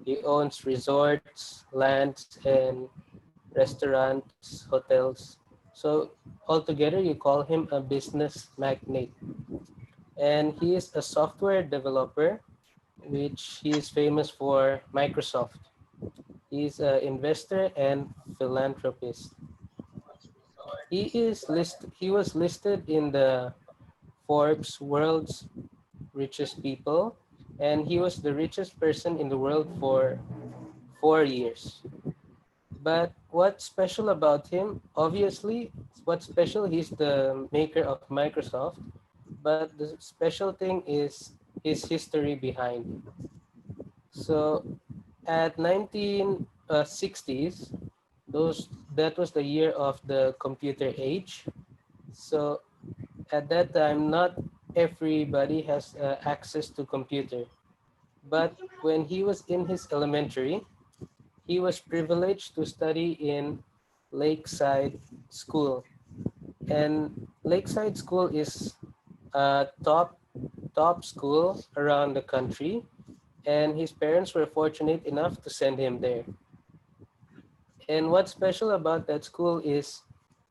He owns resorts, lands, and restaurants, hotels. So altogether, you call him a business magnate. And he is a software developer, which he is famous for Microsoft. He's an investor and philanthropist. He was listed in the Forbes World's Richest People, and he was the richest person in the world for 4 years. But what's special about him? Obviously, what's special, he's the maker of Microsoft, but the special thing is his history behind. So at 1960s, that was the year of the computer age. So at that time, not everybody has access to computer. But when he was in his elementary, he was privileged to study in Lakeside School. And Lakeside School is a top school around the country, and his parents were fortunate enough to send him there. And what's special about that school is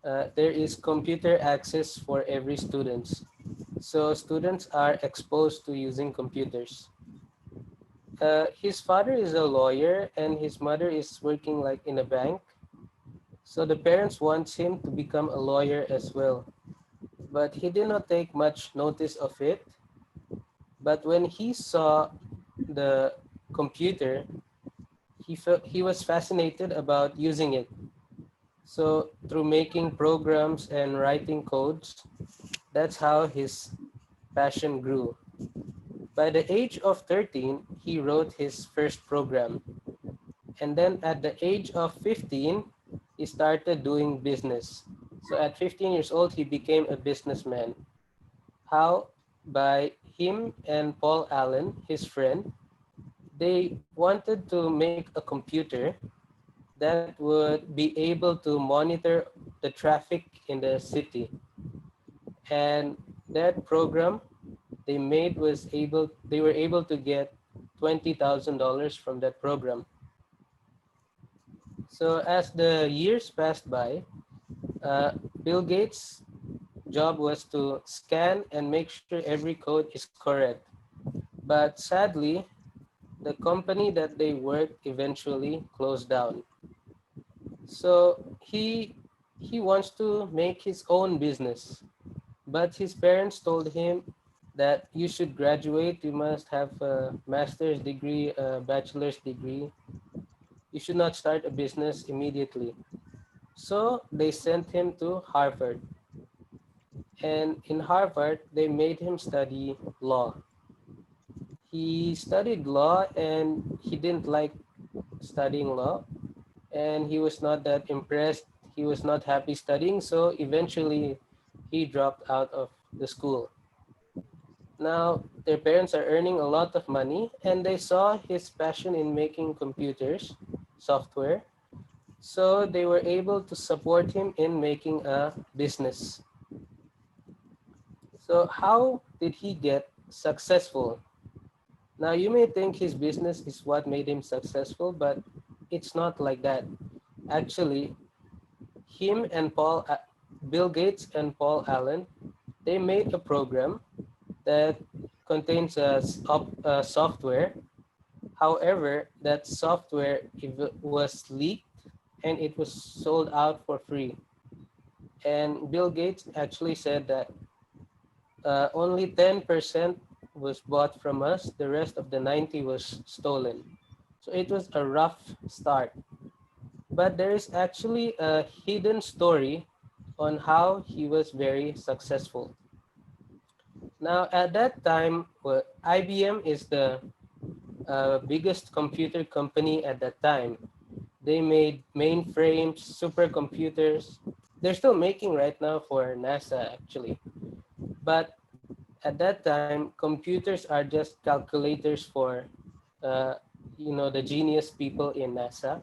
there is computer access for every student. So students are exposed to using computers. His father is a lawyer and his mother is working like in a bank. So the parents wants him to become a lawyer as well. But he did not take much notice of it. But when he saw the computer, he was fascinated about using it. So through making programs and writing codes, that's how his passion grew. By the age of 13, he wrote his first program. And then at the age of 15, he started doing business. So at 15 years old, he became a businessman. How? By him and Paul Allen, his friend, they wanted to make a computer that would be able to monitor the traffic in the city. And that program they were able to get $20,000 from that program. So as the years passed by, uh, Bill Gates' job was to scan and make sure every code is correct. But sadly, the company that they worked eventually closed down. So he wants to make his own business, but his parents told him that you should graduate, you must have a master's degree, a bachelor's degree. You should not start a business immediately. So they sent him to Harvard. And in Harvard, they made him study law. He studied law and he didn't like studying law and he was not that impressed. He was not happy studying, so eventually he dropped out of the school. Now, their parents are earning a lot of money and they saw his passion in making computers, software, so they were able to support him in making a business. So, how did he get successful? Now, you may think his business is what made him successful, but it's not like that. Actually, him and Bill Gates and Paul Allen, they made a program that contains a software. However, that software was leaked and it was sold out for free. And Bill Gates actually said that only 10% was bought from us. The rest of the 90 was stolen. So it was a rough start. But there is actually a hidden story on how he was very successful. Now, at that time, well, IBM is the biggest computer company at that time. They made mainframes, supercomputers. They're still making right now for NASA, actually. But at that time, computers are just calculators for, uh, the genius people in NASA.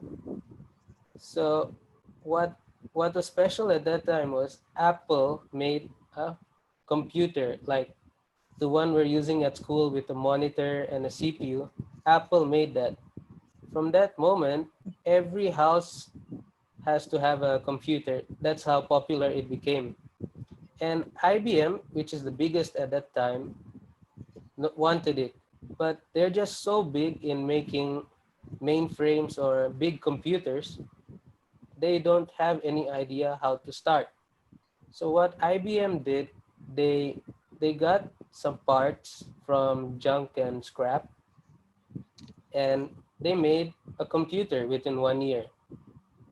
So what what was special at that time was Apple made a computer like the one we're using at school with a monitor and a CPU. Apple made that. from that moment, every house has to have a computer. That's how popular it became. And IBM, which is the biggest at that time, wanted it. But they're just so big in making mainframes or big computers, they don't have any idea how to start. So what IBM did, they they got some parts from junk and scrap, and they made a computer within 1 year.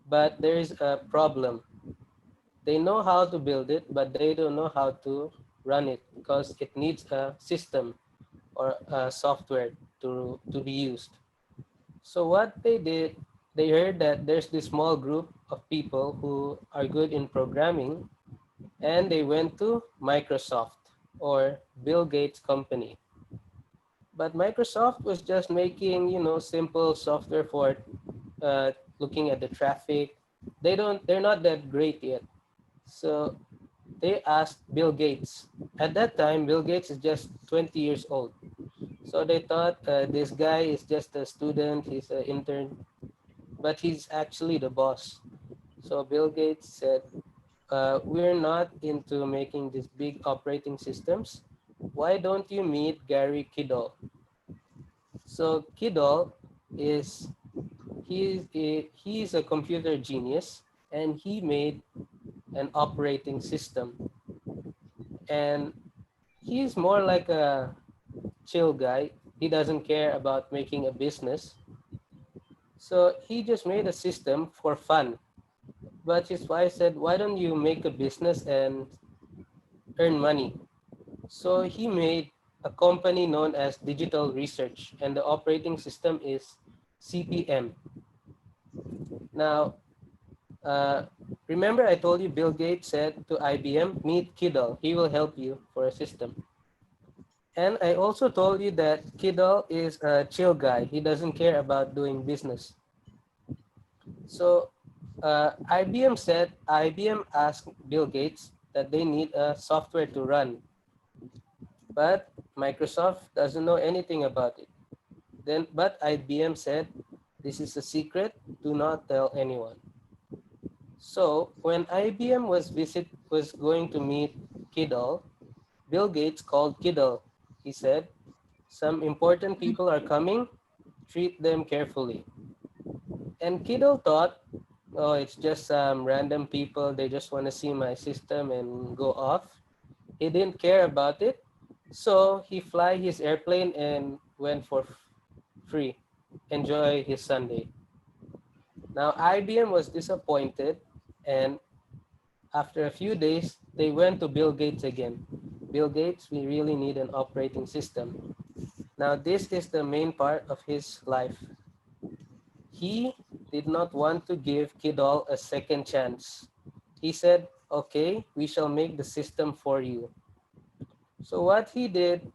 But there is a problem. They know how to build it, but they don't know how to run it because it needs a system or a software to be used. So what they did, they heard that there's this small group of people who are good in programming, and they went to Microsoft or Bill Gates' company. But Microsoft was just making, simple software for looking at the traffic. They're not that great yet. So they asked Bill Gates. At that time, Bill Gates is just 20 years old. So they thought this guy is just a student, he's an intern, but he's actually the boss. So Bill Gates said, we're not into making these big operating systems. Why don't you meet Gary Kidall? So Kidall is he's a computer genius, and he made an operating system, and he's more like a chill guy. He doesn't care about making a business. So he just made a system for fun. But his wife said, why don't you make a business and earn money? So he made a company known as Digital Research, and the operating system is CPM. Now, uh, remember I told you Bill Gates said to IBM, meet Kidal. He will help you for a system. And I also told you that Kidal is a chill guy. He doesn't care about doing business. So IBM asked Bill Gates that they need a software to run, but Microsoft doesn't know anything about it. But IBM said, this is a secret, do not tell anyone. So when IBM was going to meet Kidal, Bill Gates called Kidal. He said, some important people are coming, treat them carefully. And Kidal thought, oh, it's just some random people, they just want to see my system and go off. He didn't care about it. So he fly his airplane and went for free, enjoy his Sunday. Now IBM was disappointed, and after a few days, they went to Bill Gates again. Bill Gates, we really need an operating system. Now this is the main part of his life. He did not want to give Kidal a second chance. He said, okay, we shall make the system for you. So what he did,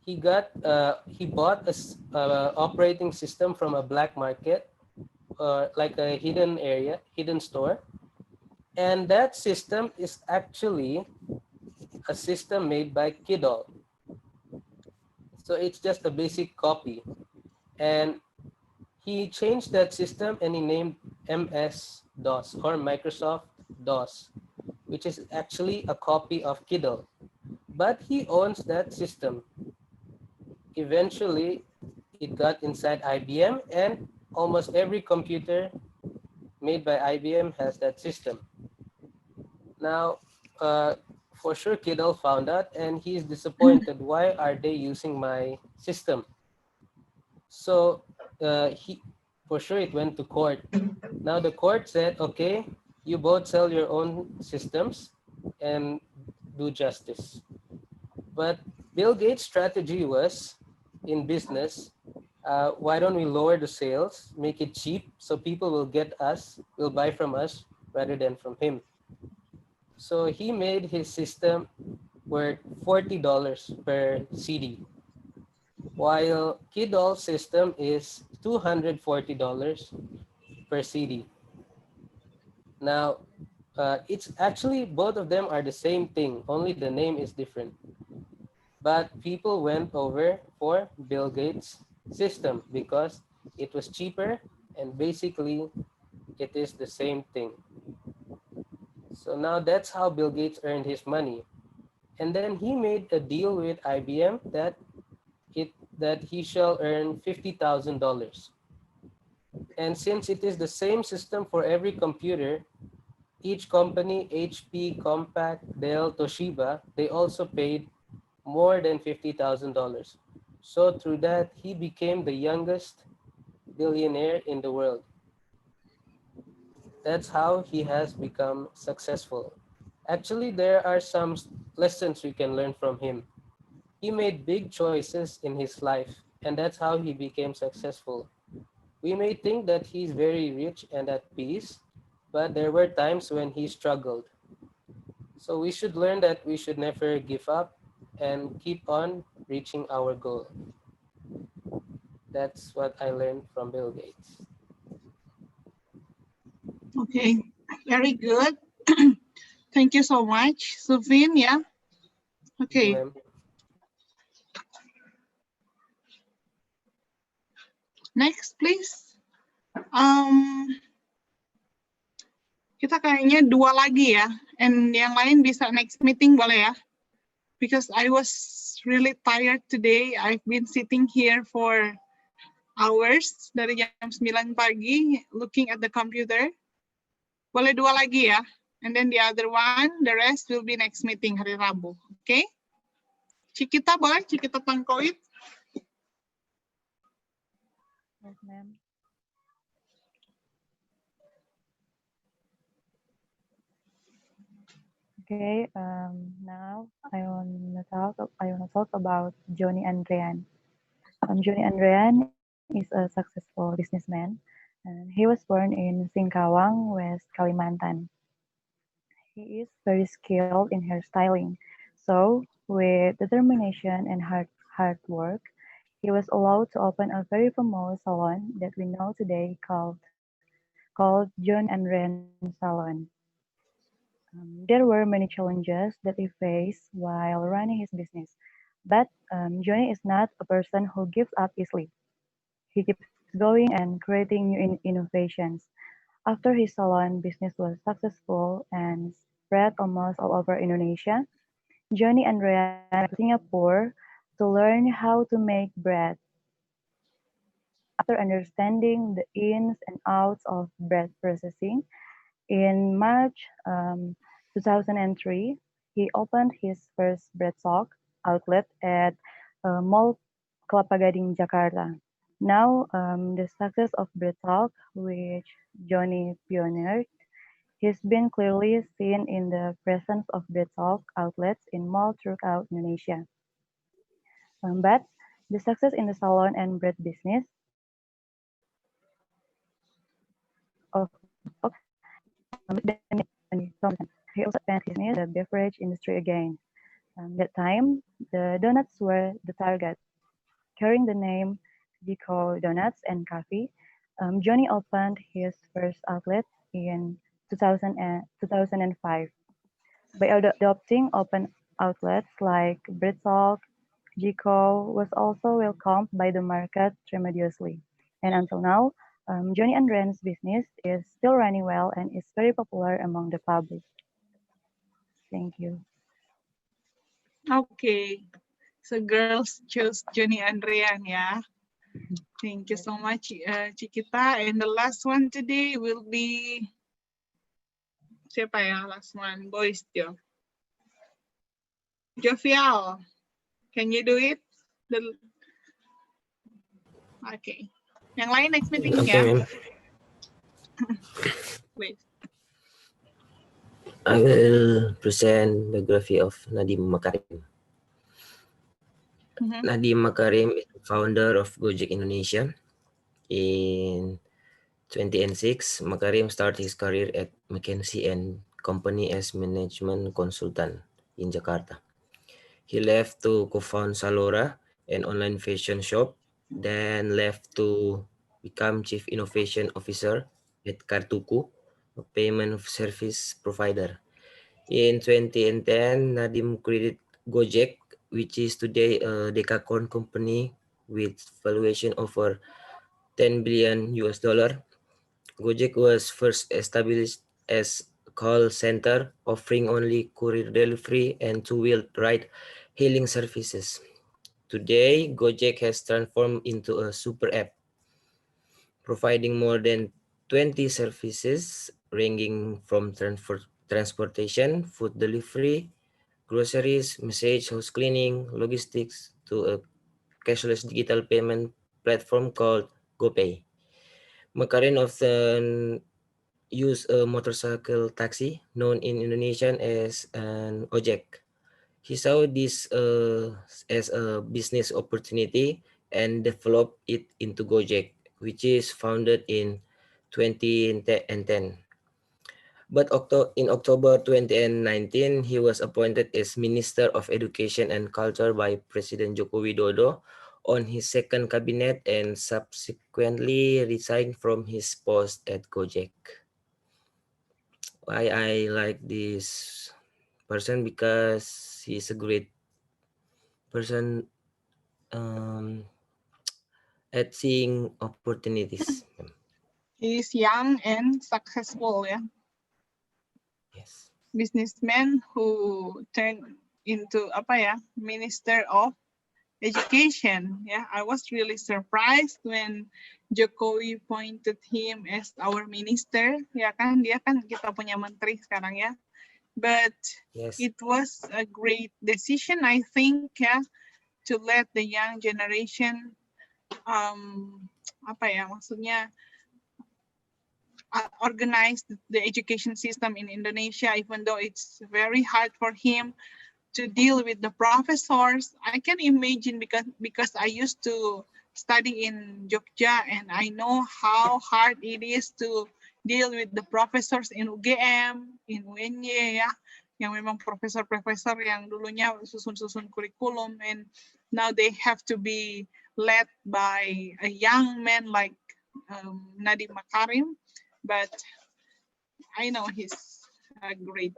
he bought a operating system from a black market, like a hidden store, and that system is actually a system made by Kidal. So it's just a basic copy, and he changed that system and he named MS DOS or Microsoft DOS, which is actually a copy of Kidal, but he owns that system. Eventually, it got inside IBM, and almost every computer made by IBM has that system. Now, uh, for sure, Kidal found out, and he's disappointed. Why are they using my system? So he, for sure, it went to court. Now the court said, okay, you both sell your own systems and do justice. But Bill Gates' strategy was, in business, why don't we lower the sales, make it cheap, so people will buy from us rather than from him. So he made his system worth $40 per CD, while Kidal's system is $240 per CD. Now, it's actually both of them are the same thing, only the name is different. But people went over for Bill Gates' system because It was cheaper, and basically, it is the same thing. So now that's how Bill Gates earned his money. And then he made a deal with IBM it that he shall earn $50,000. And since it is the same system for every computer, each company, HP, Compaq, Dell, Toshiba, they also paid more than $50,000. So through that, he became the youngest billionaire in the world. That's how he has become successful. Actually, there are some lessons we can learn from him. He made big choices in his life, and that's how he became successful. We may think that he's very rich and at peace, but there were times when he struggled. So we should learn that we should never give up and keep on reaching our goal. That's what I learned from Bill Gates. Okay, very good. Thank you so much, Sufin. Yeah. Thank you, Okay. ma'am. Next, please. Um, kita kayaknya dua lagi ya, and yang lain bisa next meeting boleh ya? Because I was really tired today. I've been sitting here for hours dari jam 9 pagi looking at the computer. Boleh dua lagi ya? And then the other one, the rest will be next meeting hari Rabu. Okay? Cikita boleh? Cikita Tangkoit? Yes, ma'am. Okay, now I want to talk about Johnny Andrean. Johnny Andrean is a successful businessman, and he was born in Singkawang, West Kalimantan. He is very skilled in hairstyling, so with determination and hard work, he was allowed to open a very famous salon that we know today called John Andrean Salon. There were many challenges that he faced while running his business, but Johnny is not a person who gives up easily. He keeps going and creating new innovations. After his salon business was successful and spread almost all over Indonesia, Johnny Andrean went to Singapore to learn how to make bread. After understanding the ins and outs of bread processing, in March 2003, he opened his first bread talk outlet at Mall Kelapa Gading, Jakarta. Now, the success of Bread Talk, which Johnny pioneered, has been clearly seen in the presence of Bread Talk outlets in malls throughout Indonesia. But the success in the salon and bread business of Bread Talk didn't end in 2000. He also expanded his business in the beverage industry again. That time, the donuts were the target. Carrying the name Deco Donuts and Coffee, Johnny opened his first outlet in 2005. By adopting open outlets like Britalk, Gico was also welcomed by the market tremendously. And until now, Johnny and Ren's business is still running well and is very popular among the public. Thank you. Okay. So girls chose Johnny Andrean ya. Thank you so much, Cikita. And the last one today will be siapa ya? Last one, boys Jo. Jovial, can you do it? Okay. Yang lain next meeting Okay, ya. ma'am. Please. I will present the biography of Nadiem Makarim. Nadiem Makarim is the founder of Gojek Indonesia. In 2006, Makarim started his career at McKinsey and Company as management consultant in Jakarta. He left to co-found Salora, an online fashion shop, then left to become Chief Innovation Officer at Kartuku, a payment service provider. In 2010, Nadiem created Gojek, which is today a decacorn company with valuation over 10 billion US dollar. Gojek was first established as a call center offering only courier delivery and two-wheel ride hailing services. Today, Gojek has transformed into a super app, providing more than 20 services ranging from transportation, food delivery, groceries, message, house cleaning, logistics to a cashless digital payment platform called GoPay. Makarin often use a motorcycle taxi known in Indonesian as an ojek. He saw this as a business opportunity and developed it into Gojek, which is founded in 2010. But in October 2019, he was appointed as Minister of Education and Culture by President Joko Widodo on his second cabinet and subsequently resigned from his post at Gojek. Why I like this person? Because he's a great person at seeing opportunities. He is young and successful, yeah. Yes. Businessman who turned into Minister of Education. Yeah, I was really surprised when Jokowi appointed him as our minister. Ya kan, dia kan kita punya menteri sekarang ya. But Yes. it was a great decision, I think, yeah, to let the young generation maksudnya organize the education system in Indonesia, even though it's very hard for him to deal with the professors. I can imagine because I used to study in Jogja and I know how hard it is to deal with the professors in UGM, in UNY ya, yang memang profesor-profesor yang dulunya susun-susun kurikulum and now they have to be led by a young man like Nadiem Makarim, but I know he's a great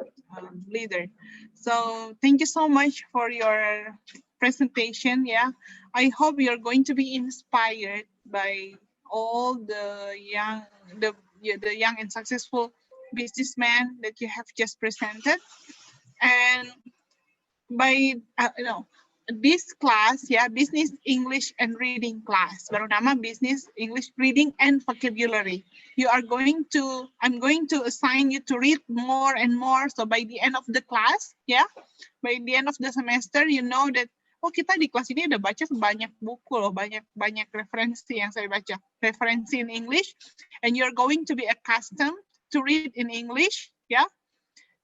leader. So thank you so much for your presentation. Yeah, I hope you're going to be inspired by all the young and successful businessmen that you have just presented, and by this class, yeah, business English and reading class. Baru nama business English reading and vocabulary. I'm going to assign you to read more and more. So by the end of the class, yeah, by the end of the semester, you know that kita di kelas ini udah baca banyak buku loh, banyak referensi yang saya baca, referensi in English, and you're going to be accustomed to read in English, yeah,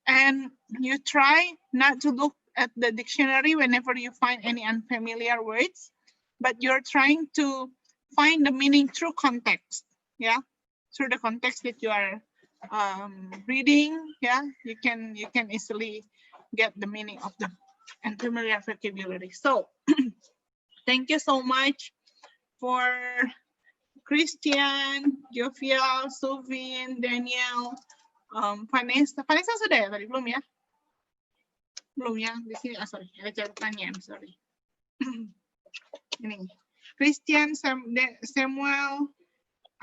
and you try not to look at the dictionary whenever you find any unfamiliar words, but you're trying to find the meaning through context, yeah, through the context that you are reading, yeah, you can easily get the meaning of the unfamiliar vocabulary. So thank you so much for Christian, Jovial, Suvin, Daniel, Vanessa sudah ya tadi belum ya? Belum ya, di sini, sorry, ada catatannya, I'm sorry. Ini, Christian, Samuel,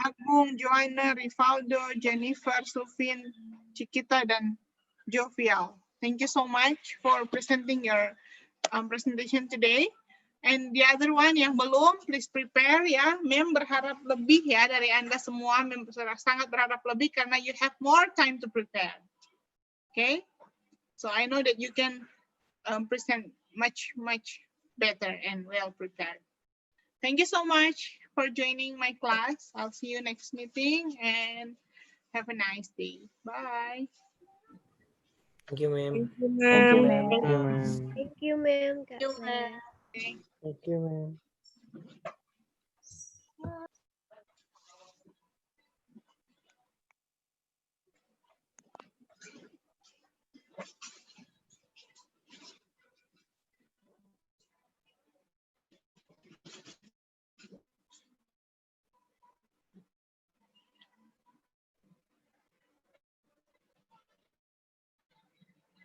Agung, Joanna, Rivaldo, Jennifer, Sufin, Cikita, dan Jovial. Thank you so much for presenting your presentation today. And the other one yang belum, please prepare ya. Mem berharap lebih ya dari Anda semua. Mem sangat berharap lebih karena you have more time to prepare. Okay? So I know that you can present much better and well prepared. Thank you so much for joining my class. I'll see you next meeting and have a nice day. Bye. Thank you, ma'am. Thank you, ma'am. Thank you, ma'am. Kak Thank you, Naya. ma'am. Thank you, man.